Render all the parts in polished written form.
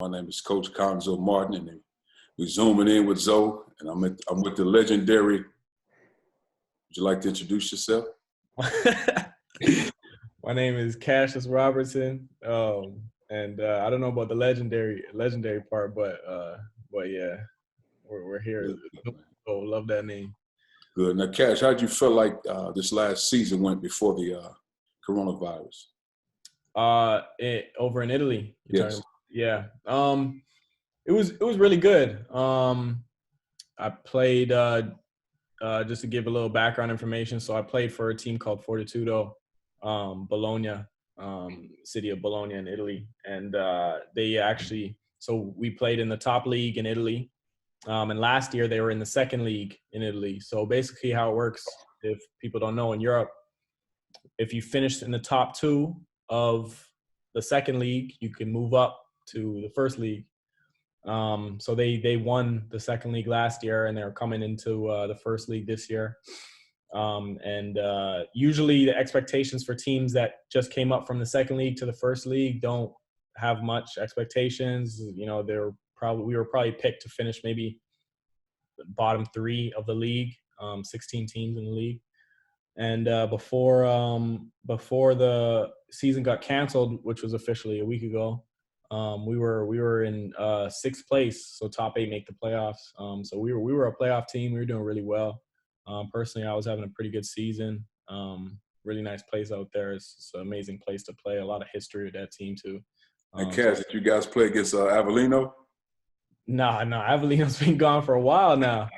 My name is Coach Cuonzo Martin, and we're zooming in with Zoe, and I'm with the legendary. Would you like to introduce yourself? My name is Kassius Robertson, and I don't know about the legendary part, but yeah, we're here. Oh, love that name. Good. Now, Cash, how did you feel like this last season went before the coronavirus? Over in Italy. Yes. Yeah. It was really good. I played just to give a little background information. So I played for a team called Fortitudo, Bologna, city of Bologna in Italy, and so we played in the top league in Italy. And last year they were in the second league in Italy. So basically how it works, if people don't know, in Europe, if you finish in the top two of the second league, you can move up to the first league. So they won the second league last year, and they're coming into the first league this year. Usually the expectations for teams that just came up from the second league to the first league don't have much expectations. You know, we were probably picked to finish maybe the bottom three of the league, 16 teams in the league. And before the season got canceled, which was officially a week ago, we were in sixth place, so top 8 make the playoffs. So we were a playoff team. We were doing really well. Personally, I was having a pretty good season. Really nice place out there. It's an amazing place to play. A lot of history with that team too. And Cass, did you guys play against Avellino? No, Avellino's been gone for a while now.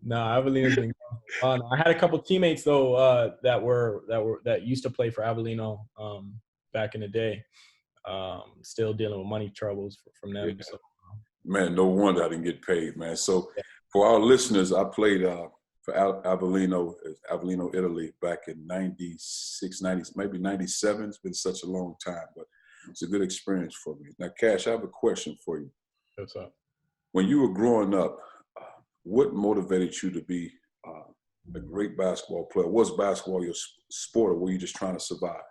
No, Avellino's been gone. I had a couple teammates though that used to play for Avellino back in the day. Still dealing with money troubles from them. Yeah. So. Man, no wonder I didn't get paid, man. So for our listeners, I played for Avellino, Italy, back in 96, 90, maybe 97. It's been such a long time, but it's a good experience for me. Now, Cash, I have a question for you. What's up? When you were growing up, what motivated you to be a great basketball player? Was basketball your sport, or were you just trying to survive?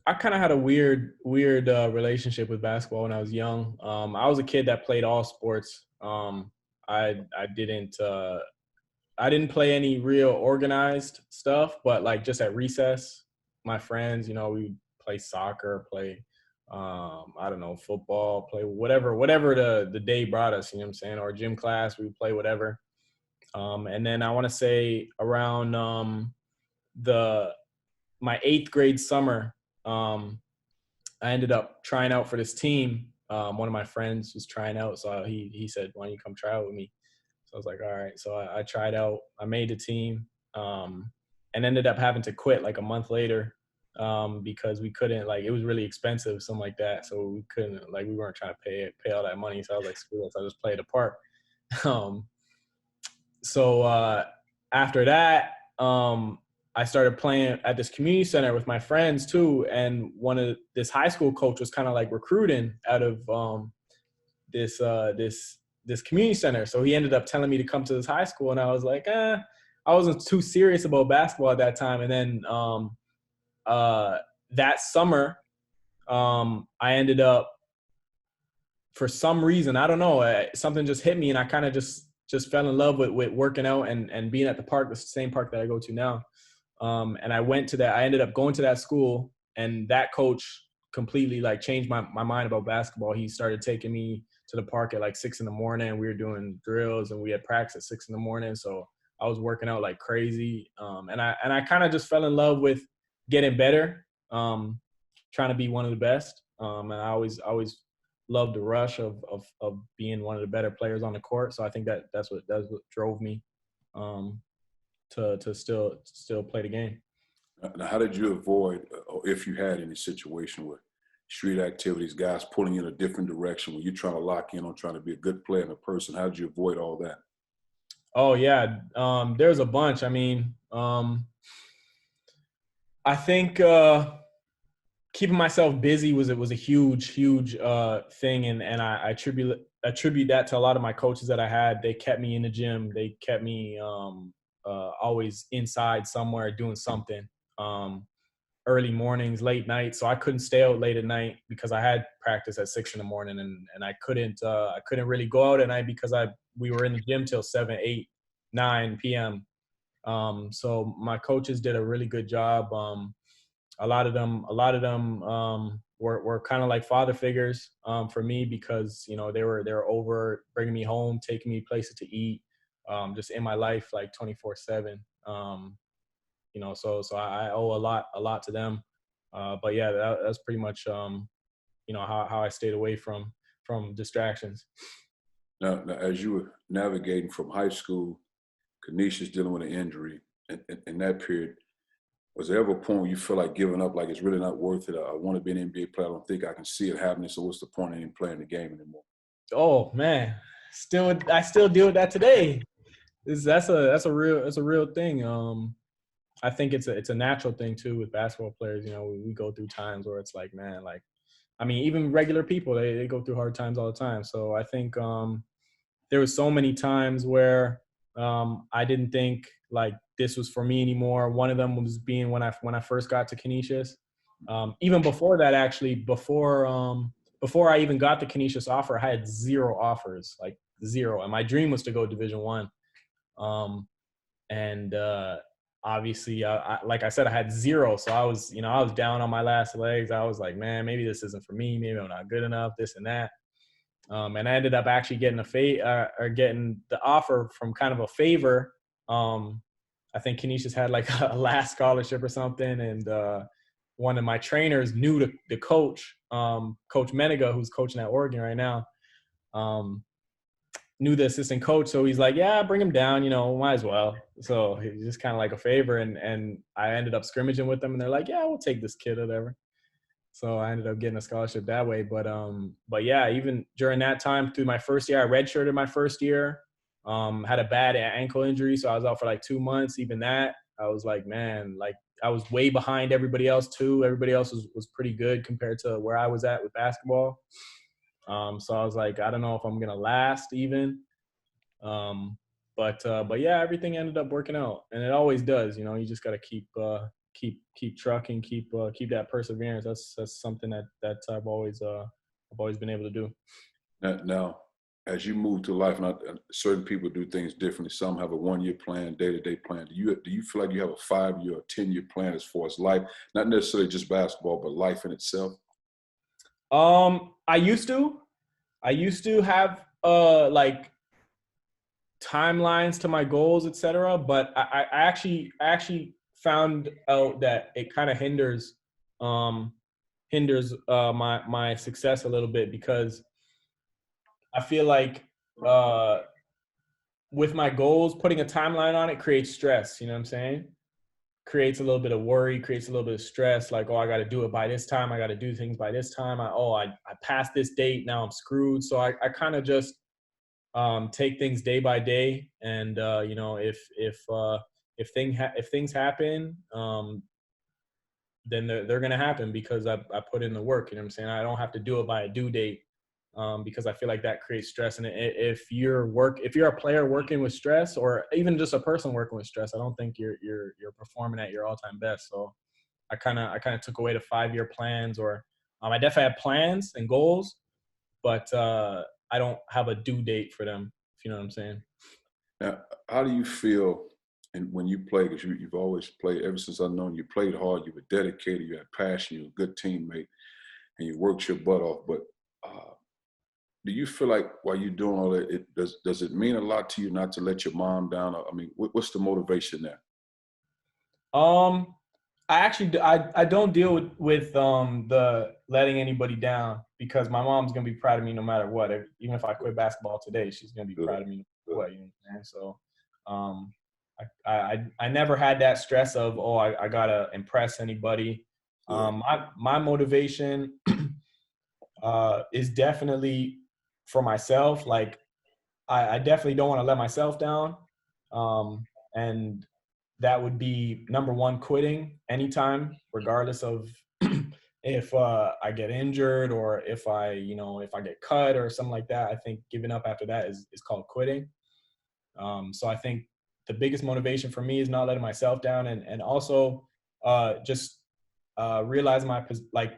I kind of had a weird relationship with basketball when I was young. I was a kid that played all sports. I didn't play any real organized stuff, but like just at recess, my friends, you know, we play soccer, play I don't know, football, play whatever the day brought us, you know what I'm saying, or gym class, we would play whatever. And then I want to say around my 8th grade summer, I ended up trying out for this team. One of my friends was trying out, so he said, "Why don't you come try out with me?" So I was like, "All right." So I tried out. I made the team, and ended up having to quit like a month later because we couldn't, like, it was really expensive, something like that. So we couldn't, like, we weren't trying to pay all that money. So I was like, "Screw it." So I just played a part. So after that, I started playing at this community center with my friends too. And this high school coach was kind of like recruiting out of this community center. So he ended up telling me to come to this high school. And I was like, I wasn't too serious about basketball at that time. And then that summer, I ended up, for some reason, I don't know, something just hit me, and I kind of just fell in love with working out and being at the park, the same park that I go to now. And I ended up going to that school, and that coach completely like changed my mind about basketball. He started taking me to the park at like 6 a.m. We were doing drills, and we had practice at 6 a.m. So I was working out like crazy. And I kind of just fell in love with getting better, trying to be one of the best. And I always loved the rush of being one of the better players on the court. So I think that's what drove me to still play the game. Now, how did you avoid, or if you had any situation where street activities, guys pulling you in a different direction when you're trying to lock in on trying to be a good player and a person? How did you avoid all that? Oh yeah, there's a bunch. I mean, I think keeping myself busy was a huge thing, and I attribute that to a lot of my coaches that I had. They kept me in the gym. They kept me always inside somewhere doing something. early mornings, late nights. So I couldn't stay out late at night because I had practice at 6 a.m. and I couldn't really go out at night because we were in the gym till 7, 8, 9 p.m. So my coaches did a really good job. A lot of them were kind of like father figures for me because they were over bringing me home, taking me places to eat, just in my life like 24/7. So I owe a lot to them. But yeah, that's pretty much how I stayed away from distractions. Now, as you were navigating from high school, Kanisha's dealing with an injury in that period. Was there ever a point where you feel like giving up, like it's really not worth it? I want to be an NBA player. I don't think I can see it happening. So what's the point in even playing the game anymore? Oh man, I still deal with that today. That's a real thing. I think it's a natural thing too with basketball players. We go through times where it's like, man, like, I mean, even regular people, they go through hard times all the time. So I think there was so many times where I didn't think like this was for me anymore. One of them was being when I first got to Canisius. Even before that, actually, before I even got the Canisius offer, I had 0 offers, like 0. And my dream was to go Division I. And obviously, like I said, I had 0. So I was down on my last legs. I was like, man, maybe this isn't for me. Maybe I'm not good enough, this and that. And I ended up actually getting getting the offer from kind of a favor. I think Canisius had like a last scholarship or something, and one of my trainers knew the coach, Coach Menega, who's coaching at Oregon right now, knew the assistant coach. So he's like, yeah, bring him down, might as well. So he's just kind of like a favor, and I ended up scrimmaging with them, and they're like, yeah, we'll take this kid or whatever. So I ended up getting a scholarship that way. But yeah, even during that time through my first year, I redshirted my first year, had a bad ankle injury. So I was out for like 2 months. Even that, I was like, man, like I was way behind everybody else too. Everybody else was pretty good compared to where I was at with basketball. So I was like, I don't know if I'm going to last even. But yeah, everything ended up working out, and it always does. You just got to keep trucking, keep that perseverance. That's something that I've always been able to do. Now, as you move through life, and certain people do things differently. Some have a 1-year plan, day-to-day plan. Do you feel like you have a 5-year or 10-year plan as far as life, not necessarily just basketball, but life in itself? I used to have like timelines to my goals, etc. But I actually found out that it kind of hinders my success a little bit, because I feel like with my goals, putting a timeline on it creates stress. You know what I'm saying? Creates a little bit of worry, creates a little bit of stress. Like, oh, I got to do it by this time. I got to do things by this time. I passed this date. Now I'm screwed. So I kind of just take things day by day. And, if things happen, then they're going to happen because I put in the work. You know what I'm saying? I don't have to do it by a due date. Because I feel like that creates stress. And if you're a player working with stress, or even just a person working with stress, I don't think you're performing at your all-time best. So I kind of took away the 5-year plans, or I definitely have plans and goals, but I don't have a due date for them, if you know what I'm saying. Now, how do you feel when you play? Because you've always played, ever since I've known you, played hard, you were dedicated, you had passion, you were a good teammate, and you worked your butt off. But do you feel like while you're doing all that, does it mean a lot to you not to let your mom down? I mean, what's the motivation there? I don't deal with the letting anybody down, because my mom's gonna be proud of me no matter what. Even if I quit basketball today, she's gonna be proud of me no matter what. You know what I'm saying? So I never had that stress of, oh, I gotta impress anybody. My motivation is definitely for myself. Like I definitely don't want to let myself down. And that would be number one, quitting anytime, regardless of if I get injured, or if I get cut or something like that. I think giving up after that is called quitting. So I think the biggest motivation for me is not letting myself down, and also just realize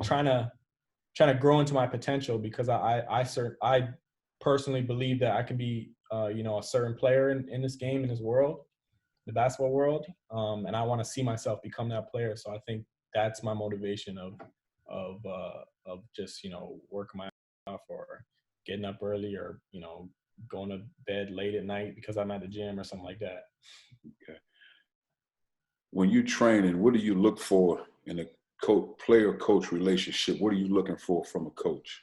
trying to grow into my potential, because I personally believe that I can be a certain player in this game, in this world, the basketball world, and I want to see myself become that player. So I think that's my motivation of just working my ass off, or getting up early, or going to bed late at night because I'm at the gym or something like that. Okay. When you training, what do you look for in a player-coach relationship? What are you looking for from a coach?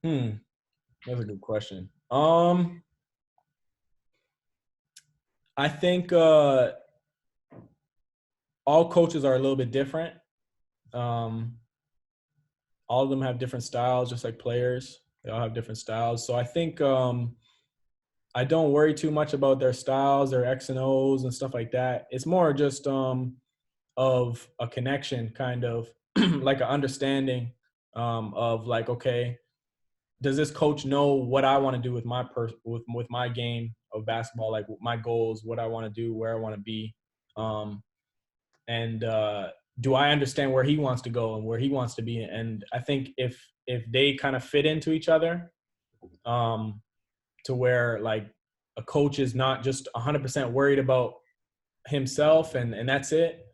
That's a good question. I think all coaches are a little bit different. All of them have different styles, just like players. They all have different styles. So I think I don't worry too much about their styles, their X and O's and stuff like that. It's more just of a connection, kind of like an understanding of like, okay, does this coach know what I want to do with with my game of basketball, like my goals, what I want to do, where I want to be, and do I understand where he wants to go and where he wants to be? And I think if they kind of fit into each other, to where like a coach is not just 100% worried about himself and that's it.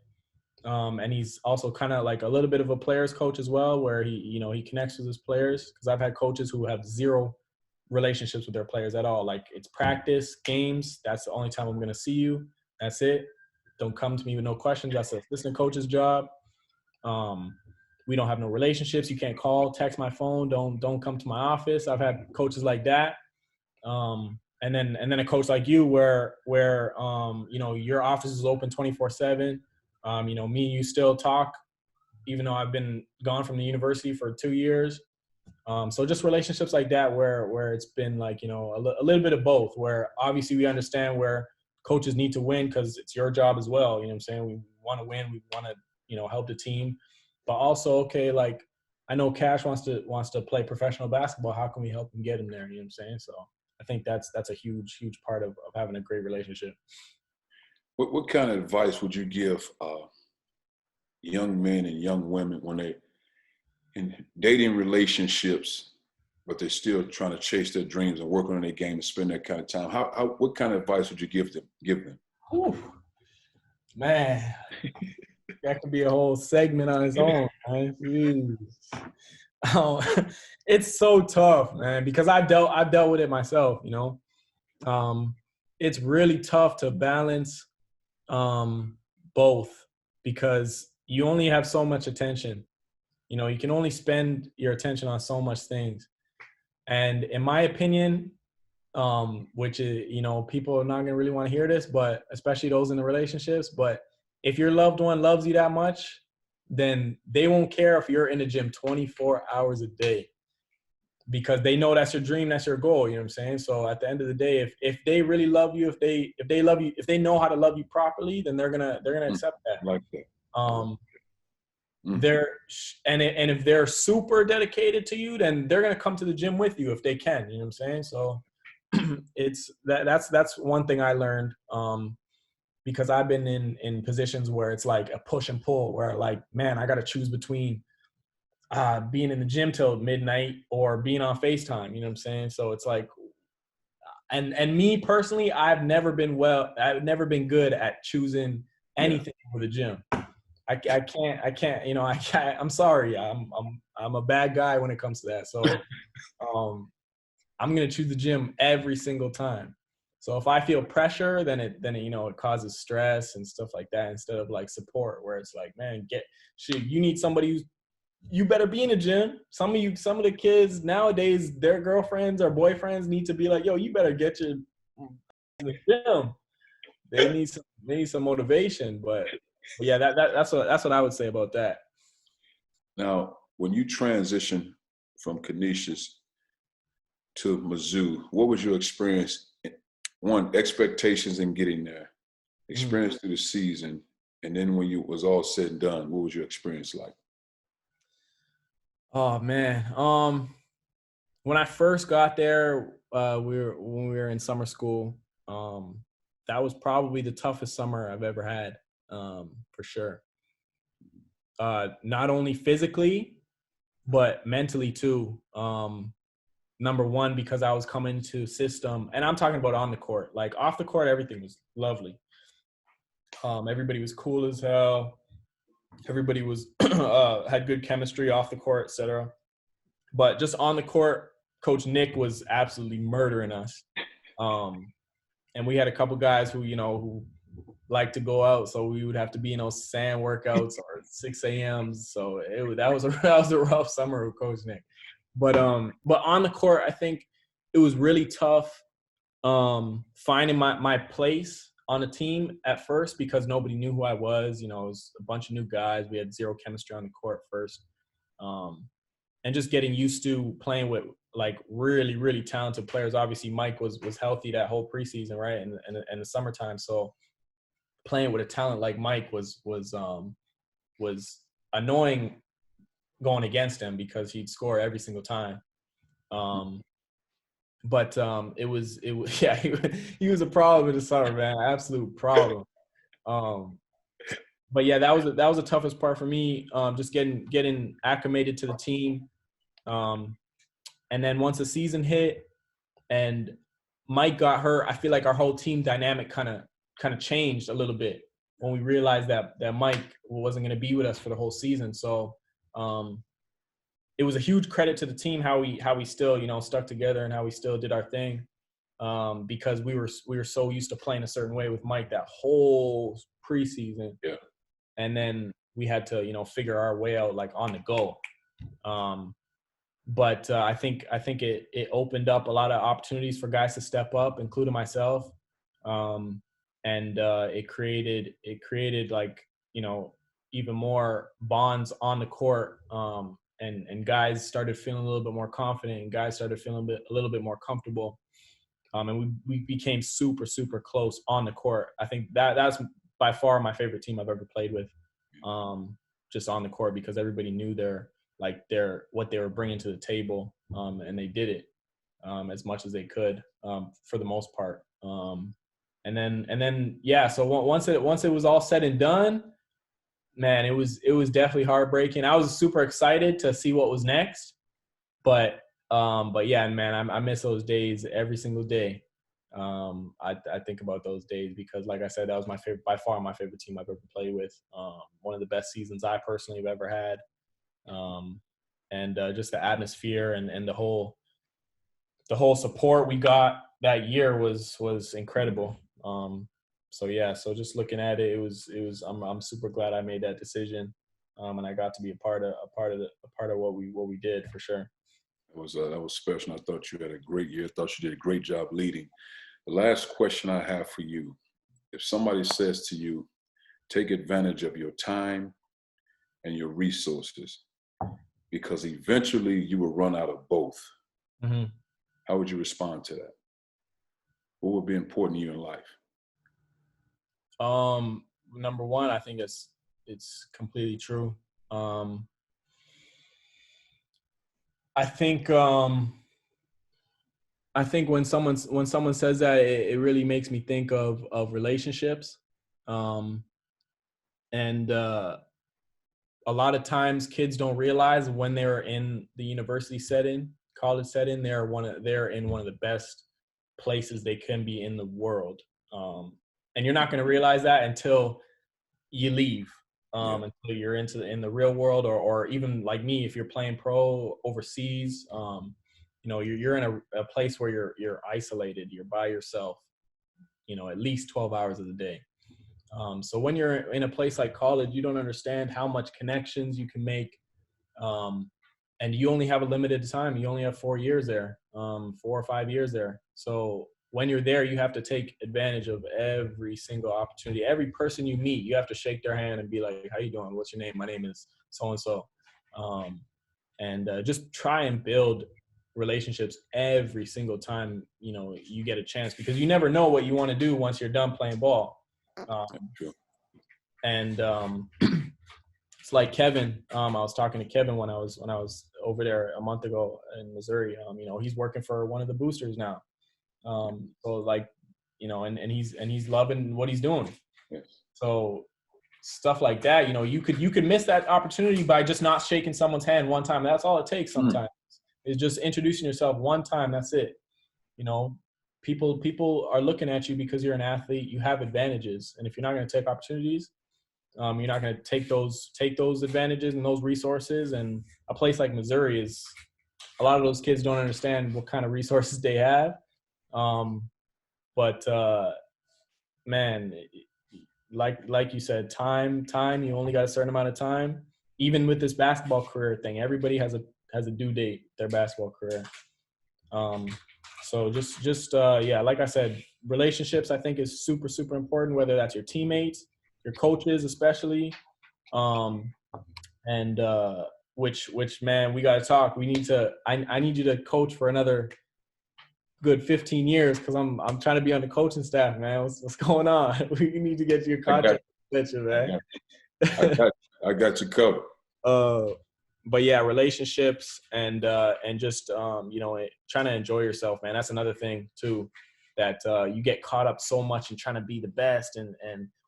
And he's also kind of like a little bit of a player's coach as well, where he connects with his players. Because I've had coaches who have zero relationships with their players at all. Like, it's practice, games. That's the only time I'm going to see you. That's it. Don't come to me with no questions. That's the assistant coach's job. We don't have no relationships. You can't call, text my phone. Don't come to my office. I've had coaches like that. And then a coach like you, where your office is open 24/7. Me and you still talk, even though I've been gone from the university for 2 years. So just relationships like that, where it's been like, a little bit of both, where obviously we understand where coaches need to win because it's your job as well. You know what I'm saying? We want to win. We want to, help the team, but also, okay, like, I know Cash wants to play professional basketball. How can we help him get him there? You know what I'm saying? So I think that's a huge part of having a great relationship. What kind of advice would you give young men and young women when they're in dating relationships, but they're still trying to chase their dreams and work on their game and spend that kind of time? What kind of advice would you give them? Whew. Man, that could be a whole segment on its own, man. It's so tough, man, because I've dealt with it myself. It's really tough to balance both, because you only have so much attention. You can only spend your attention on so much things. And in my opinion, which is, people are not going to really want to hear this, but especially those in the relationships, but if your loved one loves you that much, then they won't care if you're in the gym 24 hours a day, because they know that's your dream, that's your goal. You know what I'm saying? So at the end of the day, if they really love you, if they love you, if they know how to love you properly, then they're gonna accept that. Like that. And if they're super dedicated to you, then they're gonna come to the gym with you if they can. You know what I'm saying? So that's one thing I learned, because I've been in positions where it's like a push and pull, where like, man, I got to choose between being in the gym till midnight or being on FaceTime. You know what I'm saying? So it's like, and me personally, I've never been good at choosing anything for the gym. I can't, I'm sorry. I'm a bad guy when it comes to that. So, I'm going to choose the gym every single time. So if I feel pressure, then it causes stress and stuff like that, instead of like support, where it's like, man, you need somebody you better be in the gym. Some of the kids nowadays, their girlfriends or boyfriends need to be like, yo, you better get your in the gym. They need some motivation. But yeah, that's what I would say about that. Now, when you transition from Kassius to Mizzou, what was your experience? One, expectations in getting there, experience through the season, and then when you was all said and done, what was your experience like? Oh man, when I first got there, when we were in summer school, that was probably the toughest summer I've ever had, for sure. not only physically, but mentally too. Number one, because I was coming to system, and I'm talking about on the court. Like off the court, everything was lovely. Everybody was cool as hell. Everybody was had good chemistry off the court, etc. But just on the court, Coach Nick was absolutely murdering us. And we had a couple guys who like to go out, so we would have to be in those sand workouts or 6 a.m. So that was a rough summer with Coach Nick. But on the court, I think it was really tough finding my place on the team at first because nobody knew who I was. It was a bunch of new guys. We had zero chemistry on the court first. And just getting used to playing with like really, really talented players. Obviously, Mike was healthy that whole preseason, right? And the summertime. So playing with a talent like Mike was annoying going against him because he'd score every single time. But it was yeah, he was a problem in the summer, man. Absolute problem. But yeah, that was the toughest part for me. Just getting acclimated to the team. And then once the season hit and Mike got hurt, I feel like our whole team dynamic kind of changed a little bit when we realized that Mike wasn't going to be with us for the whole season. So it was a huge credit to the team how we still stuck together and how we still did our thing, because we were so used to playing a certain way with Mike that whole preseason. Yeah. And then we had to figure our way out like on the go. But I think it opened up a lot of opportunities for guys to step up, including myself. And it created like, even more bonds on the court. And guys started feeling a little bit more confident, and guys started feeling a little bit more comfortable. And we became super, super close on the court. I think that's by far my favorite team I've ever played with, just on the court, because everybody knew what they were bringing to the table, and they did it as much as they could, for the most part. And then yeah. So once it was all said and done, man, it was definitely heartbreaking. I was super excited to see what was next, but yeah, man, I miss those days every single day. I think about those days because, like I said, that was by far my favorite team I've ever played with. One of the best seasons I personally have ever had. And just the atmosphere and the whole support we got that year was incredible. So yeah, so just looking at it, it was I'm super glad I made that decision, and I got to be a part of what we did, for sure. That was special. I thought you had a great year. I thought you did a great job leading. The last question I have for you: if somebody says to you, take advantage of your time and your resources, because eventually you will run out of both, Mm-hmm. how would you respond to that? What would be important to you in life? Number one, I think it's completely true. I think when someone says that, it really makes me think of relationships. And a lot of times kids don't realize when they're in the university setting, college setting, they're in one of the best places they can be in the world. And you're not going to realize that until you leave, until you're in the real world, or even like me, if you're playing pro overseas, you're in a place where you're isolated, you're by yourself, at least 12 hours of the day. So when you're in a place like college, you don't understand how much connections you can make. And you only have a limited time. You only have 4 years there, 4 or 5 years there. So when you're there, you have to take advantage of every single opportunity. Every person you meet, you have to shake their hand and be like, how you doing? What's your name? My name is so-and-so. And just try and build relationships every single time, you get a chance, because you never know what you want to do once you're done playing ball. And it's like Kevin. I was talking to Kevin when I was over there a month ago in Missouri. He's working for one of the boosters now. So like, and he's loving what he's doing. Yes. So stuff like that. You know, you could miss that opportunity by just not shaking someone's hand one time. That's all it takes sometimes. Is just introducing yourself one time. That's it. You know, people are looking at you because you're an athlete. You have advantages, and if you're not going to take opportunities, you're not going to take those advantages and those resources. And a place like Missouri is, a lot of those kids don't understand what kind of resources they have. But man, like you said, time. You only got a certain amount of time. Even with this basketball career thing, everybody has a due date, their basketball career. So just yeah, like I said, relationships I think is super, super important, whether that's your teammates, your coaches especially, and which man, we got to talk. We need to. I need you to coach for another good 15 years because I'm trying to be on the coaching staff, man. What's going on? We need to get you a contract extension, man. I got you covered. But yeah, relationships and just you know, trying to enjoy yourself, man. That's another thing too, that you get caught up so much in trying to be the best and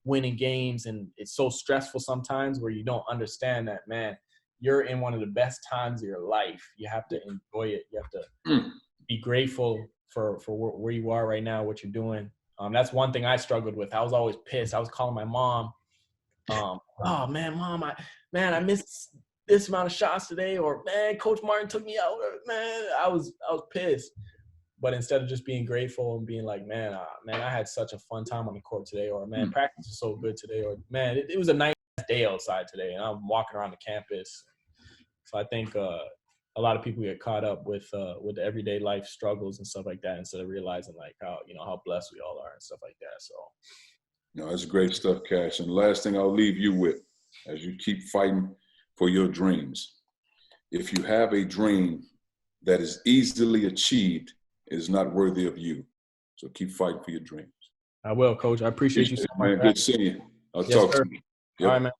winning games, and it's so stressful sometimes where you don't understand that, man, you're in one of the best times of your life. You have to enjoy it. You have to be grateful for where you are right now, what you're doing. That's one thing I struggled with. I was always pissed. I was calling my mom. Oh man, Mom, I missed this amount of shots today, or man, Coach Martin took me out. Or, man, I was pissed. But instead of just being grateful and being like, man, I had such a fun time on the court today, or man, practice is so good today, or man, it was a nice day outside today, and I'm walking around the campus. So I think a lot of people get caught up with the everyday life struggles and stuff like that instead of realizing like how blessed we all are and stuff like that. So. No, that's great stuff, Cash. And the last thing I'll leave you with, as you keep fighting for your dreams, if you have a dream that is easily achieved, it is not worthy of you. So keep fighting for your dreams. I will, Coach. I appreciate you so much. Man, good seeing you. I'll talk to you. Yep. All right, man.